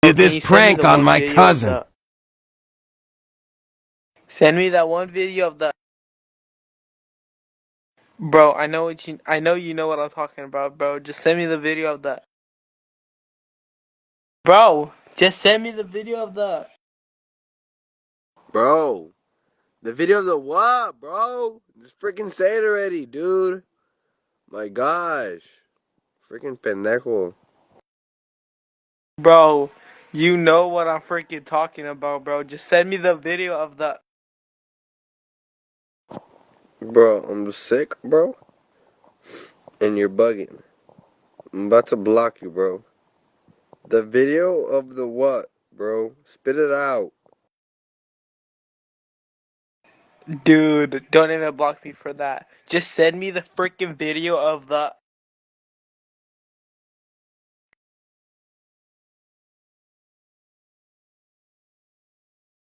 did can this you send me prank the on one my video of cousin. the... Send me that one video of the... Bro, I know you know what I'm talking about, bro. Just send me the video of the... Bro, just send me the video of the... Bro, the video of the what, bro? Just freaking say it already, dude. My gosh. Freaking pendejo. Bro, you know what I'm freaking talking about, bro. Just send me the video of the... Bro, I'm sick, bro. And you're bugging. I'm about to block you, bro. The video of the what, bro? Spit it out. Dude, don't even block me for that. Just send me the freaking video of the...